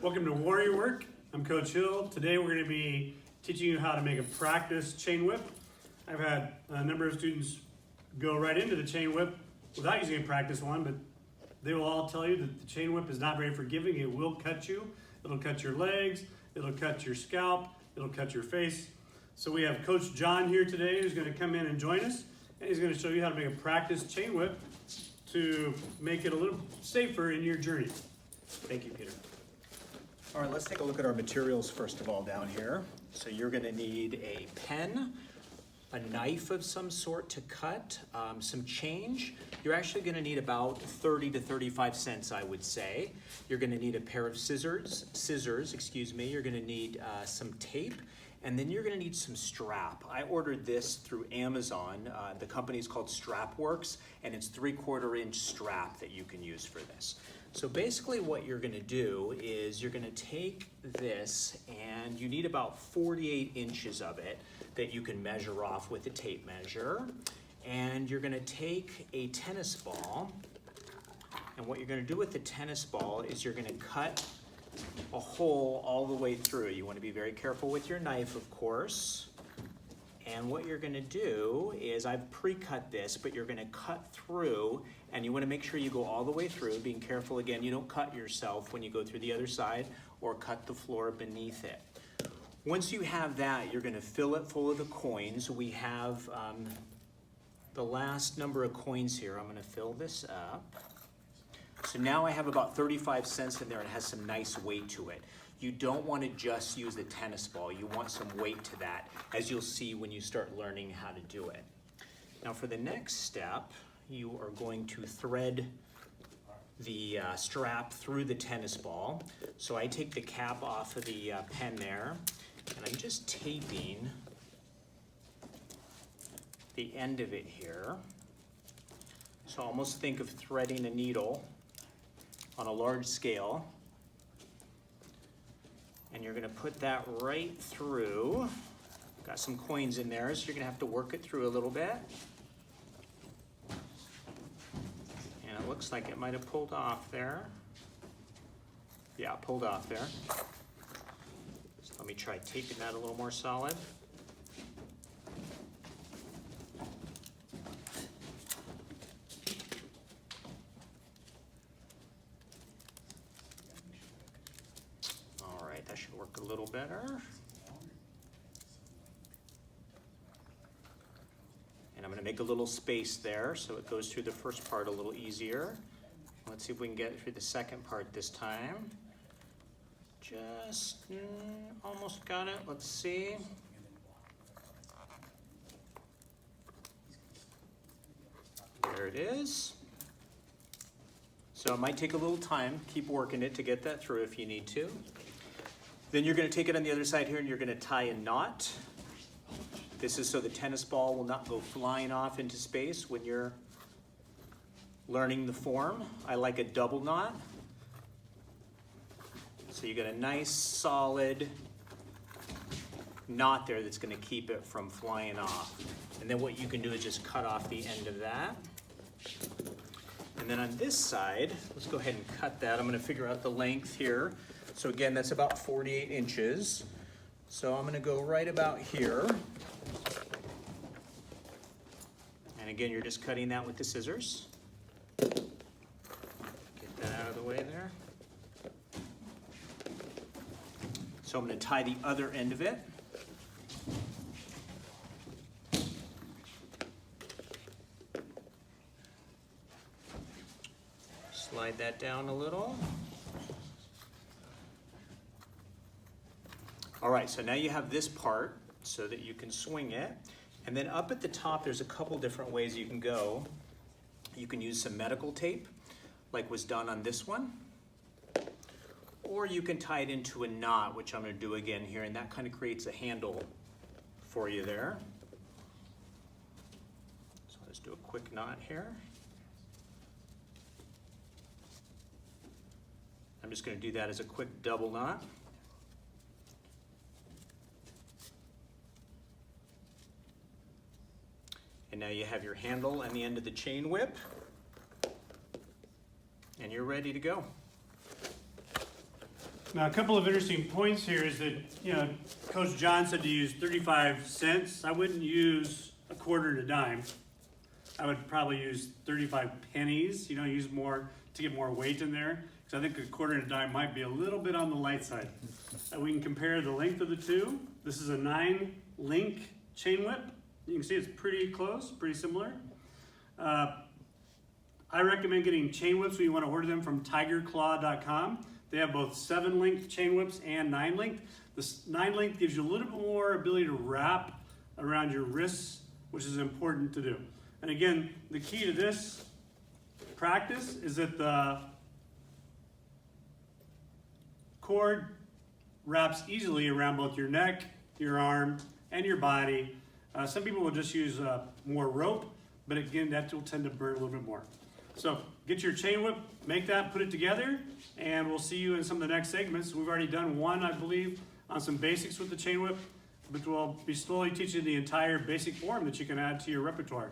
Welcome to Warrior Work. I'm Coach Hill. Today we're going to be teaching you how to make a practice chain whip. I've had a number of students go right into the chain whip without using a practice one, but they will all tell you that the chain whip is not very forgiving. It will cut you. It'll cut your legs. It'll cut your scalp. It'll cut your face. So we have Coach John here today who's going to come in and join us, and he's going to show you how to make a practice chain whip to make it a little safer in your journey. Thank you, Peter. All right, let's take a look at our materials first of all down here. So you're gonna need a pen, a knife of some sort to cut, some change. You're actually gonna need about 30 to 35 cents, I would say. You're gonna need a pair of scissors, You're gonna need some tape, and then you're gonna need some strap. I ordered this through Amazon. The company is called Strapworks, and it's 3/4 inch strap that you can use for this. So basically what you're gonna do is you're gonna take this, and you need about 48 inches of it that you can measure off with a tape measure. And you're gonna take a tennis ball, and what you're gonna do with the tennis ball is you're gonna cut a hole all the way through. You wanna be very careful with your knife, of course. And what you're gonna do is, I've pre-cut this, but you're gonna cut through, and you wanna make sure you go all the way through, being careful again, you don't cut yourself when you go through the other side or cut the floor beneath it. Once you have that, you're gonna fill it full of the coins. We have the last number of coins here. I'm gonna fill this up. So now I have about 35 cents in there, and it has some nice weight to it. You don't want to just use the tennis ball. You want some weight to that, as you'll see when you start learning how to do it. Now for the next step, you are going to thread the strap through the tennis ball. So I take the cap off of the pen there, and I'm just taping the end of it here. So almost think of threading a needle on a large scale. And you're gonna put that right through. Got some coins in there, so you're gonna have to work it through a little bit. And it looks like it might have pulled off there. Yeah, it pulled off there. So let me try taping that a little more solid. That should work a little better. And I'm going to make a little space there so it goes through the first part a little easier. Let's see if we can get through the second part this time. Just almost got it. Let's see. There it is. So it might take a little time. Keep working it to get that through if you need to. Then you're going to take it on the other side here, and you're going to tie a knot. This is so the tennis ball will not go flying off into space when you're learning the form. I like a double knot. So you get a nice solid knot there that's going to keep it from flying off. And then what you can do is just cut off the end of that. And then on this side, let's go ahead and cut that. I'm going to figure out the length here. So again, that's about 48 inches. So I'm gonna go right about here. And again, you're just cutting that with the scissors. Get that out of the way there. So I'm gonna tie the other end of it. Slide that down a little. All right, so now you have this part so that you can swing it. And then up at the top, there's a couple different ways you can go. You can use some medical tape, like was done on this one. Or you can tie it into a knot, which I'm gonna do again here, and that kind of creates a handle for you there. So let's do a quick knot here. I'm just gonna do that as a quick double knot. And now you have your handle and the end of the chain whip, and you're ready to go. Now, a couple of interesting points here is that, you know, Coach John said to use 35 cents. I wouldn't use a quarter and a dime. I would probably use 35 pennies, you know, use more to get more weight in there. Because I think a quarter and a dime might be a little bit on the light side. We can compare the length of the two. This is a 9-link chain whip. You can see it's pretty close, pretty similar. I recommend getting chain whips when you want to order them from tigerclaw.com. They have both 7-link chain whips and 9-link. This 9-link gives you a little bit more ability to wrap around your wrists, which is important to do. And again, the key to this practice is that the cord wraps easily around both your neck, your arm, and your body. Some people will just use more rope, but again, that will tend to burn a little bit more. So get your chain whip, make that, put it together, and we'll see you in some of the next segments. We've already done one, I believe, on some basics with the chain whip, but we'll be slowly teaching the entire basic form that you can add to your repertoire.